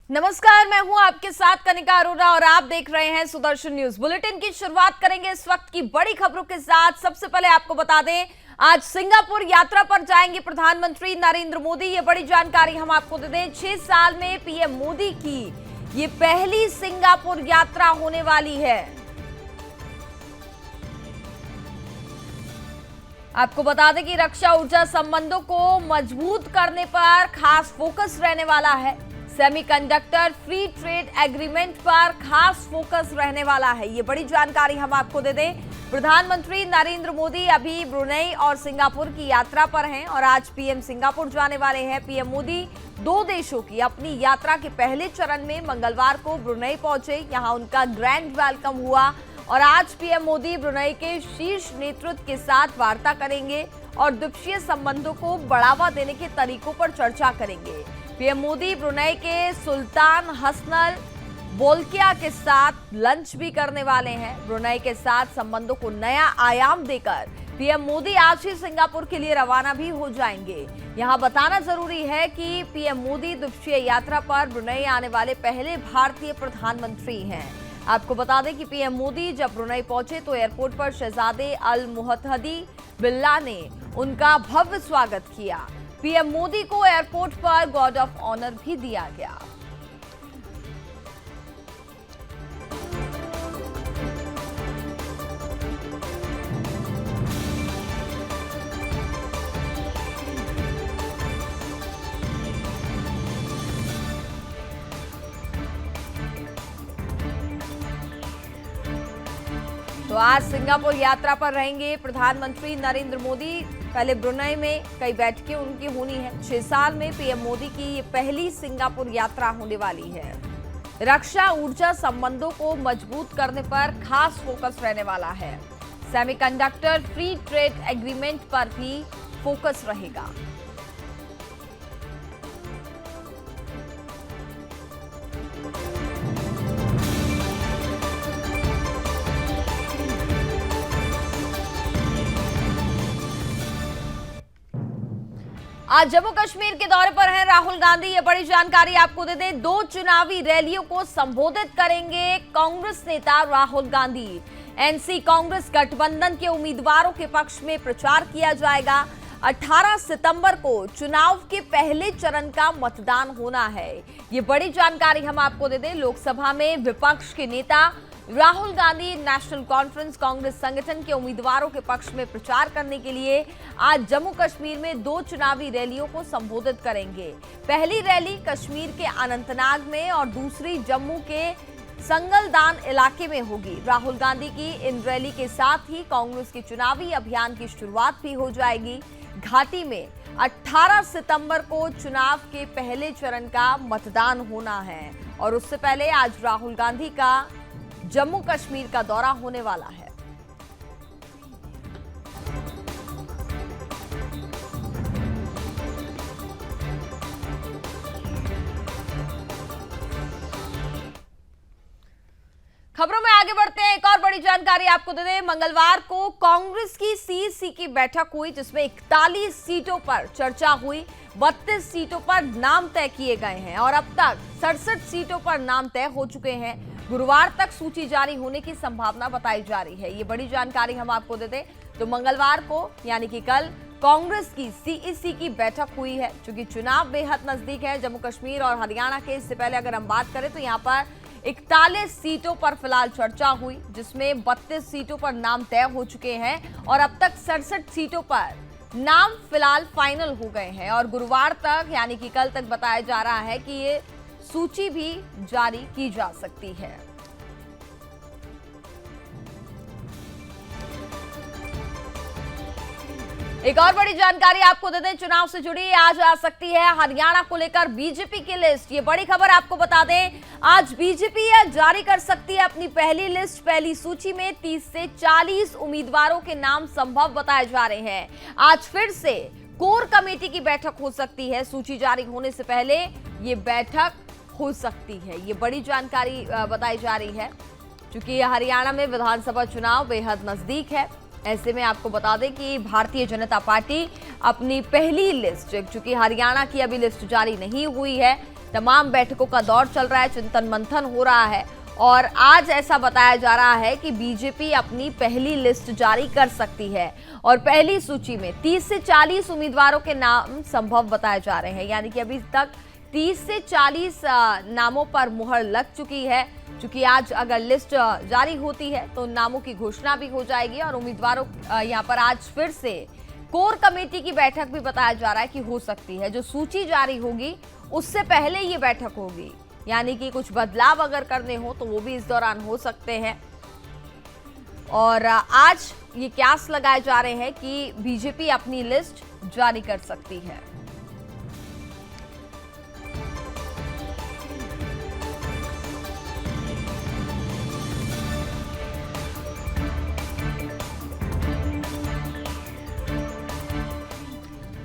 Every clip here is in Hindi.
नमस्कार, मैं हूं आपके साथ कनिका अरोरा और आप देख रहे हैं सुदर्शन न्यूज बुलेटिन की शुरुआत करेंगे इस वक्त की बड़ी खबरों के साथ। सबसे पहले आपको बता दें, आज सिंगापुर यात्रा पर जाएंगे प्रधानमंत्री नरेंद्र मोदी। ये बड़ी जानकारी हम आपको दे दें, 6 साल में पीएम मोदी की ये पहली सिंगापुर यात्रा होने वाली है। आपको बता दें कि रक्षा ऊर्जा संबंधों को मजबूत करने पर खास फोकस रहने वाला है। सेमीकंडक्टर फ्री ट्रेड एग्रीमेंट पर खास फोकस रहने वाला है। ये बड़ी जानकारी हम आपको दे दें, प्रधानमंत्री नरेंद्र मोदी अभी ब्रुनेई और सिंगापुर की यात्रा पर हैं और आज पीएम सिंगापुर जाने वाले हैं। पीएम मोदी 2 देशों की अपनी यात्रा के पहले चरण में मंगलवार को ब्रुनेई पहुंचे। यहां उनका ग्रैंड वेलकम हुआ और आज पीएम मोदी ब्रुनेई के शीर्ष नेतृत्व के साथ वार्ता करेंगे और द्विपक्षीय संबंधों को बढ़ावा देने के तरीकों पर चर्चा करेंगे। पीएम मोदी ब्रुनेई के सुल्तान हसनल बोल्किया के साथ लंच भी करने वाले हैं। ब्रुनेई के साथ संबंधों को नया आयाम देकर पीएम मोदी आज ही सिंगापुर के लिए रवाना भी हो जाएंगे। यहां बताना जरूरी है कि पीएम मोदी द्विपक्षीय यात्रा पर ब्रुनेई आने वाले पहले भारतीय प्रधानमंत्री हैं। आपको बता दें कि पीएम मोदी जब ब्रुनेई पहुंचे तो एयरपोर्ट पर शहजादे अल मुहतदी बिल्ला ने उनका भव्य स्वागत किया। पीएम मोदी को एयरपोर्ट पर गार्ड ऑफ ऑनर भी दिया गया। तो आज सिंगापुर यात्रा पर रहेंगे प्रधानमंत्री नरेंद्र मोदी। पहले ब्रुनेई में कई बैठकें उनकी होनी है। 6 साल में पीएम मोदी की ये पहली सिंगापुर यात्रा होने वाली है। रक्षा ऊर्जा संबंधों को मजबूत करने पर खास फोकस रहने वाला है। सेमीकंडक्टर फ्री ट्रेड एग्रीमेंट पर भी फोकस रहेगा। आज जम्मू कश्मीर के दौरे पर हैं राहुल गांधी। ये बड़ी जानकारी आपको दे दें, 2 चुनावी रैलियों को संबोधित करेंगे कांग्रेस नेता राहुल गांधी। एनसी कांग्रेस गठबंधन के उम्मीदवारों के पक्ष में प्रचार किया जाएगा। 18 सितंबर को चुनाव के पहले चरण का मतदान होना है। ये बड़ी जानकारी हम आपको दे दें, लोकसभा में विपक्ष के नेता राहुल गांधी नेशनल कॉन्फ्रेंस कांग्रेस संगठन के उम्मीदवारों के पक्ष में प्रचार करने के लिए आज जम्मू कश्मीर में 2 चुनावी रैलियों को संबोधित करेंगे। पहली रैली कश्मीर के अनंतनाग में और दूसरी जम्मू के संगलदान इलाके में होगी। राहुल गांधी की इन रैली के साथ ही कांग्रेस के चुनावी अभियान की शुरुआत भी हो जाएगी। घाटी में 18 सितंबर को चुनाव के पहले चरण का मतदान होना है और उससे पहले आज राहुल गांधी का जम्मू कश्मीर का दौरा होने वाला है। खबरों में आगे बढ़ते हैं, एक और बड़ी जानकारी आपको दे दें, मंगलवार को कांग्रेस की सीईसी की बैठक हुई जिसमें 41 सीटों पर चर्चा हुई। 32 सीटों पर नाम तय किए गए हैं और अब तक 67 सीटों पर नाम तय हो चुके हैं। गुरुवार तक सूची जारी होने की संभावना बताई जा रही है। ये बड़ी जानकारी हम आपको दे दें, तो मंगलवार को यानी कि कल कांग्रेस की सीईसी की बैठक हुई है। क्योंकि चुनाव बेहद नजदीक है जम्मू कश्मीर और हरियाणा के। इससे पहले अगर हम बात करें तो यहाँ पर 41 सीटों पर फिलहाल चर्चा हुई जिसमें 32 सीटों पर नाम तय हो चुके हैं और अब तक 67 सीटों पर नाम फिलहाल फाइनल हो गए हैं और गुरुवार तक यानी कि कल तक बताया जा रहा है कि ये सूची भी जारी की जा सकती है। एक और बड़ी जानकारी आपको दे दें, चुनाव से जुड़ी आज आ सकती है हरियाणा को लेकर बीजेपी की लिस्ट। ये बड़ी खबर आपको बता दें, आज बीजेपी जारी कर सकती है अपनी पहली लिस्ट। पहली सूची में 30 से 40 उम्मीदवारों के नाम संभव बताए जा रहे हैं। आज फिर से कोर कमेटी की बैठक हो सकती है। सूची जारी होने से पहले ये बैठक हो सकती है। ये बड़ी जानकारी बताई जा रही है क्योंकि हरियाणा में विधानसभा चुनाव बेहद नजदीक है। ऐसे में आपको बता दें कि भारतीय जनता पार्टी अपनी पहली लिस्ट, चूंकि हरियाणा की अभी लिस्ट जारी नहीं हुई है, तमाम बैठकों का दौर चल रहा है, चिंतन मंथन हो रहा है और आज ऐसा बताया जा रहा है कि बीजेपी अपनी पहली लिस्ट जारी कर सकती है और पहली सूची में 30 से 40 उम्मीदवारों के नाम संभव बताए जा रहे हैं। यानी कि अभी तक 30 से 40 नामों पर मुहर लग चुकी है। क्योंकि आज अगर लिस्ट जारी होती है तो नामों की घोषणा भी हो जाएगी और उम्मीदवारों यहाँ पर आज फिर से कोर कमेटी की बैठक भी बताया जा रहा है कि हो सकती है। जो सूची जारी होगी उससे पहले ये बैठक होगी, यानी कि कुछ बदलाव अगर करने हो तो वो भी इस दौरान हो सकते हैं। और आज ये क्यास लगाए जा रहे हैं कि बीजेपी अपनी लिस्ट जारी कर सकती है।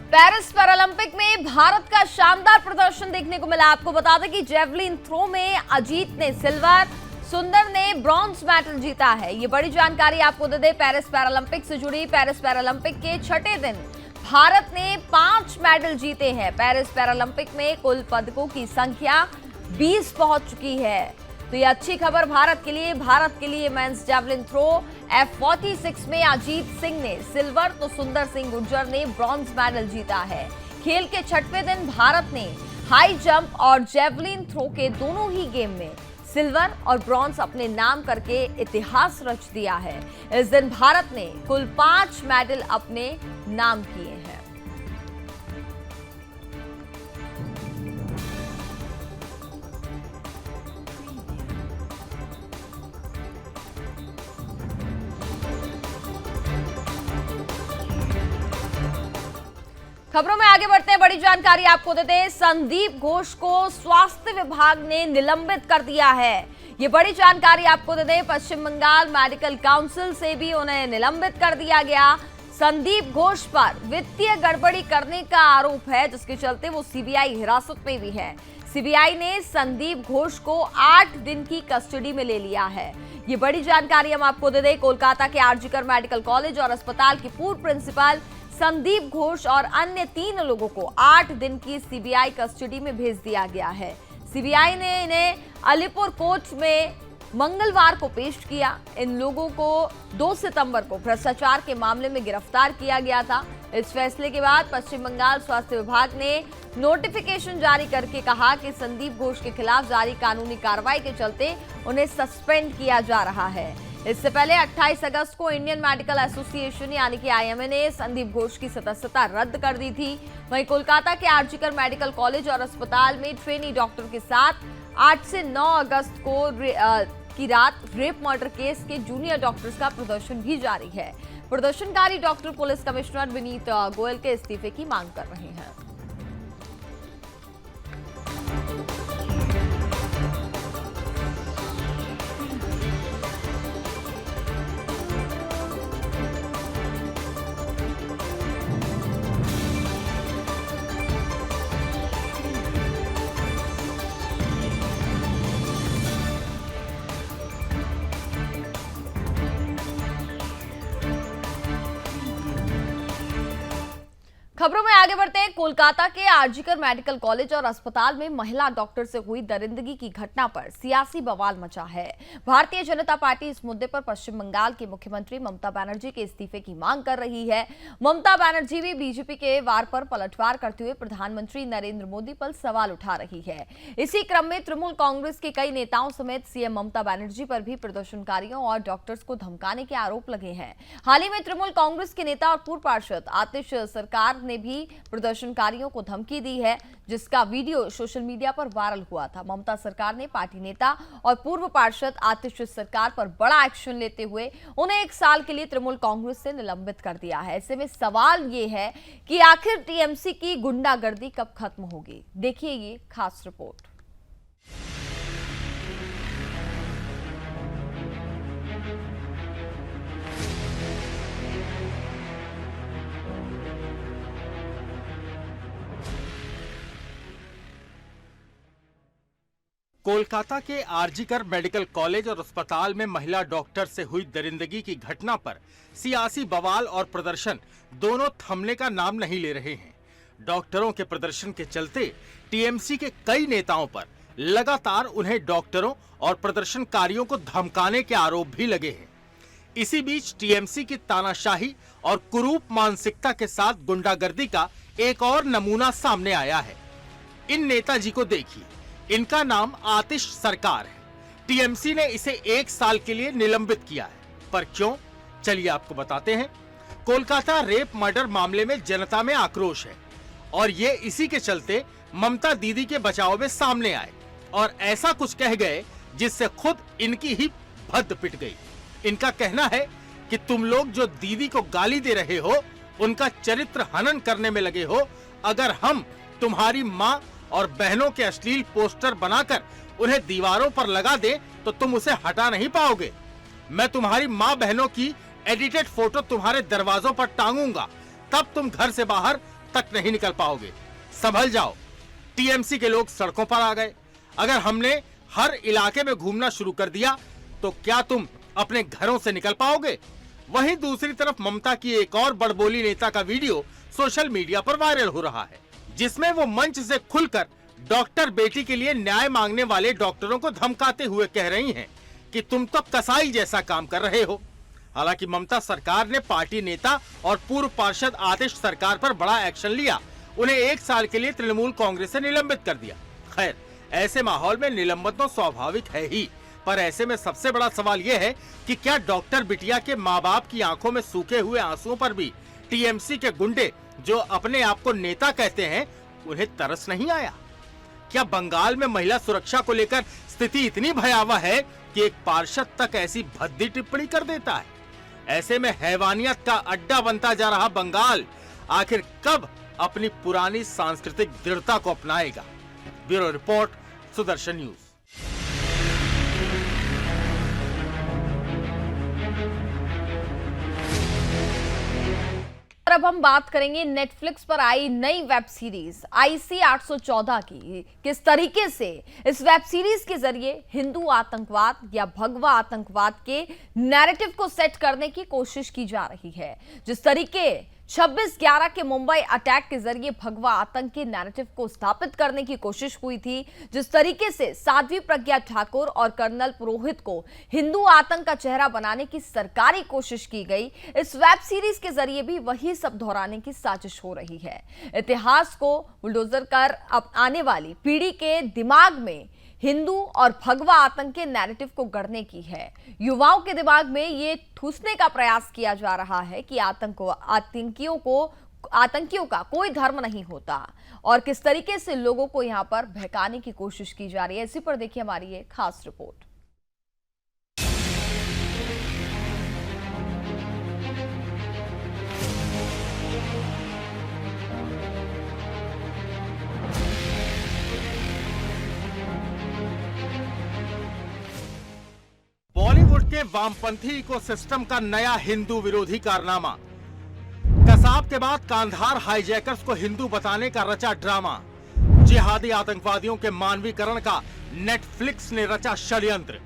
पेरिस पैरालंपिक में भारत का शानदार प्रदर्शन देखने को मिला। आपको बता दें कि जेवलिन थ्रो में अजीत ने सिल्वर, सुंदर ने ब्रॉन्ज मेडल जीता है। ये बड़ी जानकारी आपको दे दें पेरिस पैरालंपिक से जुड़ी। पेरिस पैरालंपिक के छठे दिन भारत ने 5 मेडल जीते हैं। पेरिस पैरालंपिक में कुल पदकों की संख्या 20 पहुंच चुकी है, तो ये अच्छी खबर भारत के लिए मेंस जेवलिन थ्रो F46 में अजीत सिंह ने सिल्वर तो सुंदर सिंह गुर्जर ने ब्रॉन्ज मेडल जीता है। खेल के छठवें दिन भारत ने हाई जंप और जेवलिन थ्रो के दोनों ही गेम में सिल्वर और ब्रॉन्ज अपने नाम करके इतिहास रच दिया है। इस दिन भारत ने कुल 5 मेडल अपने नाम किए हैं। खबरों में आगे बढ़ते हैं, बड़ी जानकारी आपको देते हैं। संदीप घोष को स्वास्थ्य विभाग ने निलंबित कर दिया है। ये बड़ी जानकारी आपको देते हैं। पश्चिम बंगाल मेडिकल काउंसिल से भी उन्हें निलंबित कर दिया गया। संदीप घोष पर वित्तीय गड़बड़ी करने का आरोप है, जिसके चलते वो सीबीआई हिरासत में भी है। सीबीआई ने संदीप घोष को 8 दिन की कस्टडी में ले लिया है। ये बड़ी जानकारी हम आपको दे दें। कोलकाता के आरजीकर मेडिकल कॉलेज और अस्पताल के पूर्व प्रिंसिपल संदीप घोष और अन्य 3 लोगों को 8 दिन की सीबीआई कस्टडी में भेज दिया गया है। सीबीआई ने इन्हें अलीपुर कोर्ट में मंगलवार को पेश किया। इन लोगों को 2 सितंबर को भ्रष्टाचार के मामले में गिरफ्तार किया गया था। इस फैसले के बाद पश्चिम बंगाल स्वास्थ्य विभाग ने नोटिफिकेशन जारी करके कहा कि संदीप घोष के खिलाफ जारी कानूनी कार्रवाई के चलते उन्हें सस्पेंड किया जा रहा है। इससे पहले 28 अगस्त को इंडियन मेडिकल एसोसिएशन यानी कि आईएमए ने संदीप घोष की सदस्यता रद्द कर दी थी। वहीं कोलकाता के आरजीकर मेडिकल कॉलेज और अस्पताल में ट्रेनी डॉक्टर के साथ 8 से 9 अगस्त की रात रेप मर्डर केस के जूनियर डॉक्टर्स का प्रदर्शन भी जारी है। प्रदर्शनकारी doctor police commissioner Vineet Goyal के इस्तीफे की मांग कर रहे हैं। खबरों में आगे बढ़ते हैं। कोलकाता के आरजीकर मेडिकल कॉलेज और अस्पताल में महिला डॉक्टर से हुई दरिंदगी की घटना पर सियासी बवाल मचा है। भारतीय जनता पार्टी इस मुद्दे पर पश्चिम बंगाल की मुख्यमंत्री ममता बनर्जी के इस्तीफे की मांग कर रही है। ममता बनर्जी भी बीजेपी के वार पर पलटवार करते हुए प्रधानमंत्री नरेंद्र मोदी पर सवाल उठा रही है। इसी क्रम में तृणमूल कांग्रेस के कई नेताओं समेत सीएम ममता बनर्जी पर भी प्रदर्शनकारियों और डॉक्टर्स को धमकाने के आरोप लगे हैं। हाल ही में तृणमूल कांग्रेस के नेता और पूर्व पार्षद आतिश सरकार ने भी प्रदर्शनकारियों को धमकी दी है, जिसका वीडियो सोशल मीडिया पर वायरल हुआ था। ममता सरकार ने पार्टी नेता और पूर्व पार्षद आतिश सरकार पर बड़ा एक्शन लेते हुए उन्हें 1 साल के लिए तृणमूल कांग्रेस से निलंबित कर दिया है। ऐसे में सवाल ये है कि आखिर टीएमसी की गुंडागर्दी कब खत्म होगी। देखिए ये खास रिपोर्ट। कोलकाता के आरजीकर मेडिकल कॉलेज और अस्पताल में महिला डॉक्टर से हुई दरिंदगी की घटना पर सियासी बवाल और प्रदर्शन दोनों थमने का नाम नहीं ले रहे हैं। डॉक्टरों के प्रदर्शन के चलते टीएमसी के कई नेताओं पर लगातार उन्हें डॉक्टरों और प्रदर्शनकारियों को धमकाने के आरोप भी लगे हैं। इसी बीच टीएमसी की तानाशाही और कुरूप मानसिकता के साथ गुंडागर्दी का एक और नमूना सामने आया है। इन नेताजी को देखिए, इनका नाम आतिश सरकार है। टीएमसी ने इसे 1 साल के लिए निलंबित किया है, पर क्यों? चलिए आपको बताते हैं। कोलकाता रेप मर्डर मामले में जनता में आक्रोश है और ये इसी के चलते ममता दीदी के बचाव में सामने आए और ऐसा कुछ कह गए जिससे खुद इनकी ही भद्द पिट गई। इनका कहना है कि तुम लोग जो दीदी को गाली दे रहे हो, उनका चरित्र हनन करने में लगे हो। अगर हम तुम्हारी माँ और बहनों के अश्लील पोस्टर बनाकर उन्हें दीवारों पर लगा दे तो तुम उसे हटा नहीं पाओगे। मैं तुम्हारी माँ बहनों की एडिटेड फोटो तुम्हारे दरवाजों पर टांगूंगा, तब तुम घर से बाहर तक नहीं निकल पाओगे। संभल जाओ। टीएमसी के लोग सड़कों पर आ गए। अगर हमने हर इलाके में घूमना शुरू कर दिया तो क्या तुम अपने घरों से निकल पाओगे? वहीं दूसरी तरफ ममता की एक और बड़बोली नेता का वीडियो सोशल मीडिया पर वायरल हो रहा है, जिसमें वो मंच से खुलकर डॉक्टर बेटी के लिए न्याय मांगने वाले डॉक्टरों को धमकाते हुए कह रही हैं कि तुम तो कसाई जैसा काम कर रहे हो। हालांकि ममता सरकार ने पार्टी नेता और पूर्व पार्षद आतिश सरकार पर बड़ा एक्शन लिया, उन्हें 1 साल के लिए तृणमूल कांग्रेस से निलंबित कर दिया। खैर, ऐसे माहौल में निलंबन तो स्वाभाविक है ही, पर ऐसे में सबसे बड़ा सवाल यह है कि क्या डॉक्टर बिटिया के माँ बाप की आंखों में सूखे हुए आंसुओं पर भी टीएमसी के गुंडे जो अपने आप को नेता कहते हैं, उन्हें तरस नहीं आया? क्या बंगाल में महिला सुरक्षा को लेकर स्थिति इतनी भयावह है कि एक पार्षद तक ऐसी भद्दी टिप्पणी कर देता है? ऐसे में हैवानियत का अड्डा बनता जा रहा बंगाल आखिर कब अपनी पुरानी सांस्कृतिक दृढ़ता को अपनाएगा? Bureau report, Sudarshan News. और अब हम बात करेंगे नेटफ्लिक्स पर आई नई वेब सीरीज IC 814 की। किस तरीके से इस वेब सीरीज के जरिए हिंदू आतंकवाद या भगवा आतंकवाद के नैरेटिव को सेट करने की कोशिश की जा रही है। जिस तरीके 26/11 के मुंबई अटैक के जरिए भगवा आतंक के नैरेटिव को स्थापित करने की कोशिश हुई थी, जिस तरीके से साध्वी प्रज्ञा ठाकुर और कर्नल पुरोहित को हिंदू आतंक का चेहरा बनाने की सरकारी कोशिश की गई, इस वेब सीरीज के जरिए भी वही सब दोहराने की साजिश हो रही है। इतिहास को बुलडोजर कर अब आने वाली पीढ़ी के दिमाग में हिंदू और भगवा आतंक के नैरेटिव को गढ़ने की है। युवाओं के दिमाग में ये ठूसने का प्रयास किया जा रहा है कि आतंकियों का कोई धर्म नहीं होता और किस तरीके से लोगों को यहां पर बहकाने की कोशिश की जा रही है। इसी पर देखिए हमारी ये खास रिपोर्ट। बॉलीवुड के वामपंथी इकोसिस्टम का नया हिंदू विरोधी कारनामा। कसाब के बाद कांधार हाईजैकर्स को हिंदू बताने का रचा ड्रामा। जिहादी आतंकवादियों के मानवीकरण का नेटफ्लिक्स ने रचा षड्यंत्र।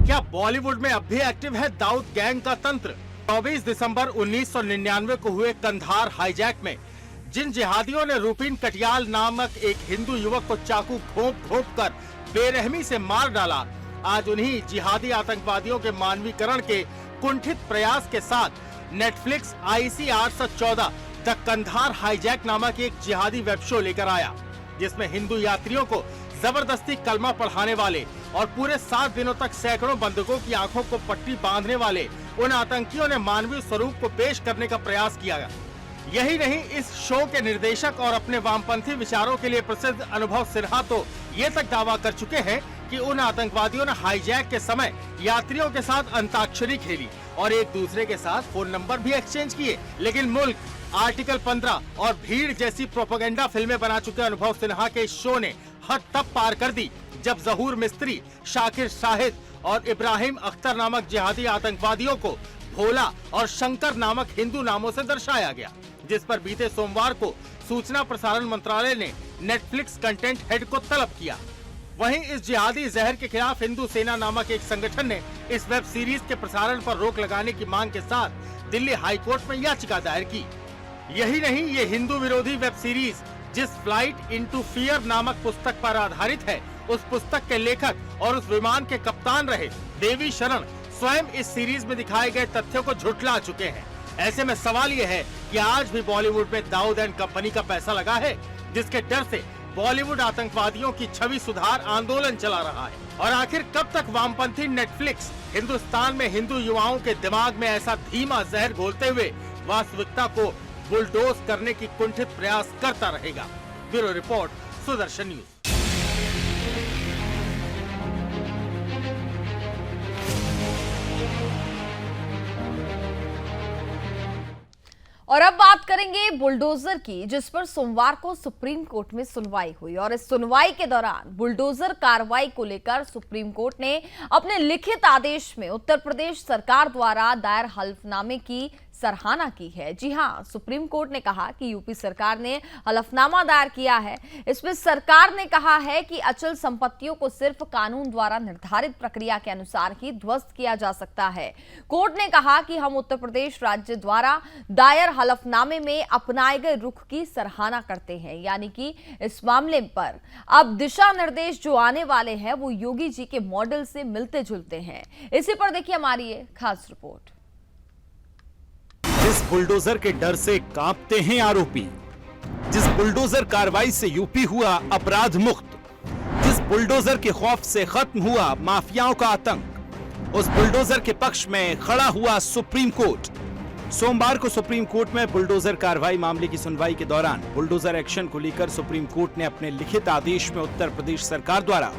क्या बॉलीवुड में अब भी एक्टिव है दाऊद गैंग का तंत्र? 24 दिसंबर 1999 को हुए कंधार हाईजैक में जिन जिहादियों ने रूपिन कटियाल नामक एक हिंदू युवक को चाकू घोंप कर बेरहमी से मार डाला, आज उन्हीं जिहादी आतंकवादियों के मानवीकरण के कुंठित प्रयास के साथ Netflix IC 814 the Kandahar hijack नामक एक जिहादी वेब शो लेकर आया, जिसमें हिंदू यात्रियों को जबरदस्ती कलमा पढ़ाने वाले और पूरे 7 दिनों तक सैकड़ों बंधकों की आंखों को पट्टी बांधने वाले उन आतंकियों ने मानवीय स्वरूप को पेश करने का प्रयास किया गया। यही नहीं, इस शो के निर्देशक और अपने वामपंथी विचारों के लिए प्रसिद्ध अनुभव सिन्हा तो ये तक दावा कर चुके हैं कि उन आतंकवादियों ने हाईजैक के समय यात्रियों के साथ अंताक्षरी खेली और एक दूसरे के साथ फोन नंबर भी एक्सचेंज किए। लेकिन मुल्क, आर्टिकल 15 और भीड़ जैसी प्रोपेगेंडा फिल्में बना चुके अनुभव सिन्हा के इस शो ने हद तब पार कर दी जब जहूर मिस्त्री, शाकिर शाहिद और इब्राहिम अख्तर नामक जिहादी आतंकवादियों को भोला और शंकर नामक हिंदू नामों से दर्शाया गया, जिस पर बीते सोमवार को सूचना प्रसारण मंत्रालय ने नेटफ्लिक्स कंटेंट हेड को तलब किया। वहीं इस जिहादी जहर के खिलाफ हिंदू सेना नामक एक संगठन ने इस वेब सीरीज के प्रसारण पर रोक लगाने की मांग के साथ दिल्ली हाई कोर्ट में याचिका दायर की। यही नहीं, ये हिंदू विरोधी वेब सीरीज जिस फ्लाइट इनटू फियर नामक पुस्तक पर आधारित है, उस पुस्तक के लेखक और उस विमान के कप्तान रहे देवी शरण स्वयं इस सीरीज में दिखाए गए तथ्यों को झुठला चुके हैं। ऐसे में सवाल ये है कि आज भी बॉलीवुड में दाऊद एंड कंपनी का पैसा लगा है, जिसके डर से बॉलीवुड आतंकवादियों की छवि सुधार आंदोलन चला रहा है। और आखिर कब तक वामपंथी नेटफ्लिक्स हिंदुस्तान में हिंदू युवाओं के दिमाग में ऐसा धीमा जहर घोलते हुए वास्तविकता को बुलडोज करने की कुंठित प्रयास करता रहेगा। Bureau report, Sudarshan News. और अब बात करेंगे बुलडोजर की, जिस पर सोमवार को सुप्रीम कोर्ट में सुनवाई हुई। और इस सुनवाई के दौरान बुलडोजर कार्रवाई को लेकर सुप्रीम कोर्ट ने अपने लिखित आदेश में उत्तर प्रदेश सरकार द्वारा दायर हलफनामे की सराहना की है। जी हां, सुप्रीम कोर्ट ने कहा कि यूपी सरकार ने हलफनामा दायर किया है। इसमें सरकार ने कहा है कि अचल संपत्तियों को सिर्फ कानून द्वारा निर्धारित प्रक्रिया के अनुसार ही ध्वस्त किया जा सकता है। कोर्ट ने कहा कि हम उत्तर प्रदेश राज्य द्वारा दायर हलफनामे में अपनाए गए रुख की सराहना करते हैं, यानी कि इस मामले पर अब दिशा निर्देश जो आने वाले हैं वो योगी जी के मॉडल से मिलते जुलते हैं। इसी पर देखिए हमारी ये खास रिपोर्ट। जिस बुलडोजर के डर से कांपते हैं आरोपी, जिस बुलडोजर कार्रवाई से यूपी हुआ अपराध मुक्त, जिस बुलडोजर के खौफ से खत्म हुआ माफियाओं का आतंक, उस बुलडोजर के पक्ष में खड़ा हुआ सुप्रीम कोर्ट। सोमवार को सुप्रीम कोर्ट में बुलडोजर कार्रवाई मामले की सुनवाई के दौरान बुलडोजर एक्शन को लेकर सुप्रीम कोर्ट ने अपने लिखित आदेश में उत्तर प्रदेश सरकार द्वारा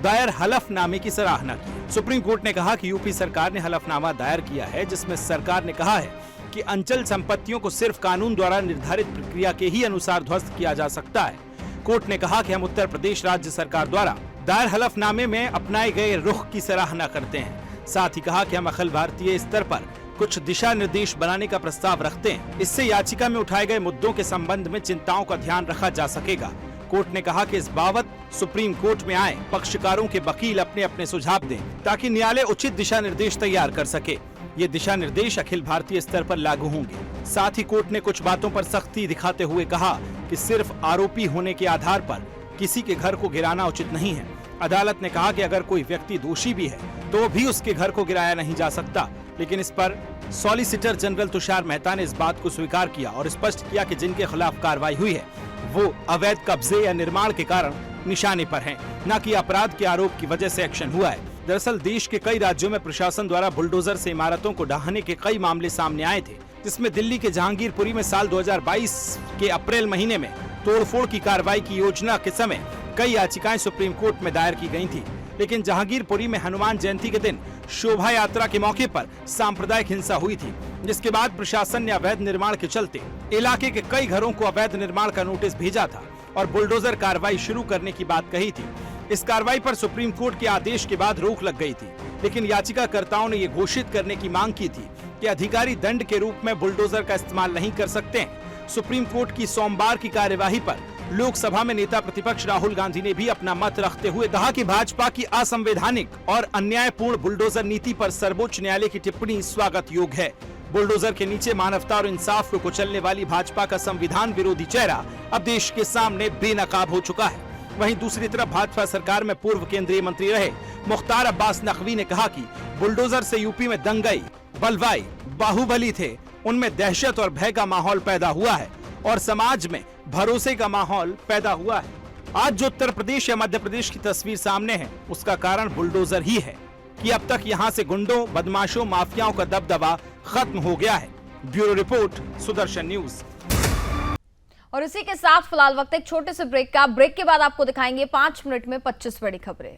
दायर हलफनामे की सराहना की। सुप्रीम कोर्ट ने कहा कि यूपी सरकार ने हलफनामा दायर किया है, जिसमें सरकार ने कहा है कि अंचल संपत्तियों को सिर्फ कानून द्वारा निर्धारित प्रक्रिया के ही अनुसार ध्वस्त किया जा सकता है। कोर्ट ने कहा कि हम उत्तर प्रदेश राज्य सरकार द्वारा दायर हलफनामे में अपनाए गए रुख की सराहना करते हैं। साथ ही कहा कि हम अखिल भारतीय स्तर पर कुछ दिशा निर्देश बनाने का प्रस्ताव रखते हैं। इससे याचिका में उठाए गए मुद्दों के संबंध में चिंताओं का ध्यान रखा जा सकेगा। कोर्ट ने कहा कि इस बाबत सुप्रीम कोर्ट में आए पक्षकारों के वकील अपने अपने सुझाव दें, ताकि न्यायालय उचित दिशा निर्देश तैयार कर सके। ये दिशा निर्देश अखिल भारतीय स्तर पर लागू होंगे। साथ ही कोर्ट ने कुछ बातों पर सख्ती दिखाते हुए कहा कि सिर्फ आरोपी होने के आधार पर किसी के घर को गिराना उचित नहीं है। अदालत ने कहा कि अगर कोई व्यक्ति दोषी भी है तो भी उसके घर को गिराया नहीं जा सकता, लेकिन इस पर सॉलिसिटर जनरल तुषार मेहता ने इस बात को स्वीकार किया और स्पष्ट किया कि जिनके खिलाफ कार्रवाई हुई है वो अवैध कब्जे या निर्माण के कारण निशाने पर हैं, न कि अपराध के आरोप की वजह से एक्शन हुआ है। दरअसल देश के कई राज्यों में प्रशासन द्वारा बुलडोजर से इमारतों को ढहाने के कई मामले सामने आए थे, जिसमें दिल्ली के जहांगीरपुरी में साल 2022 के अप्रैल महीने में तोड़फोड़ की कार्रवाई की योजना के समय कई याचिकाएं सुप्रीम कोर्ट में दायर की गई थी। लेकिन जहांगीरपुरी में हनुमान जयंती के दिन शोभा यात्रा के मौके पर सांप्रदायिक हिंसा हुई थी, जिसके बाद प्रशासन ने अवैध निर्माण के चलते इलाके के कई घरों को अवैध निर्माण का नोटिस भेजा था और बुलडोजर कार्रवाई शुरू करने की बात कही थी। इस कार्रवाई पर सुप्रीम कोर्ट के आदेश के बाद रोक लग गई थी, लेकिन याचिकाकर्ताओं ने ये घोषित करने की मांग की थी कि अधिकारी दंड के रूप में बुलडोजर का इस्तेमाल नहीं कर सकते हैं। सुप्रीम कोर्ट की सोमवार की कार्यवाही पर लोकसभा में नेता प्रतिपक्ष राहुल गांधी ने भी अपना मत रखते हुए कहा कि भाजपा की असंवैधानिक और अन्यायपूर्ण बुलडोजर नीति पर सर्वोच्च न्यायालय की टिप्पणी स्वागत योग्य है। बुलडोजर के नीचे मानवता और इंसाफ को कुचलने वाली भाजपा का संविधान विरोधी चेहरा अब देश के सामने बेनकाब हो चुका है। वहीं दूसरी तरफ भाजपा सरकार में पूर्व केंद्रीय मंत्री रहे मुख्तार अब्बास नकवी ने कहा कि बुलडोजर से यूपी में दंगई, बलवाई, बाहुबली थे, उनमें दहशत और भय का माहौल पैदा हुआ है और समाज में भरोसे का माहौल पैदा हुआ है। आज जो उत्तर प्रदेश या मध्य प्रदेश की तस्वीर सामने है, उसका कारण बुलडोजर ही है कि अब तक यहाँ से गुंडों, बदमाशों, माफियाओं का दबदबा खत्म हो गया है। Bureau report, Sudarshan News. और इसी के साथ फिलहाल वक्त एक छोटे से ब्रेक का। ब्रेक के बाद आपको दिखाएंगे 5 मिनट में 25 बड़ी खबरें।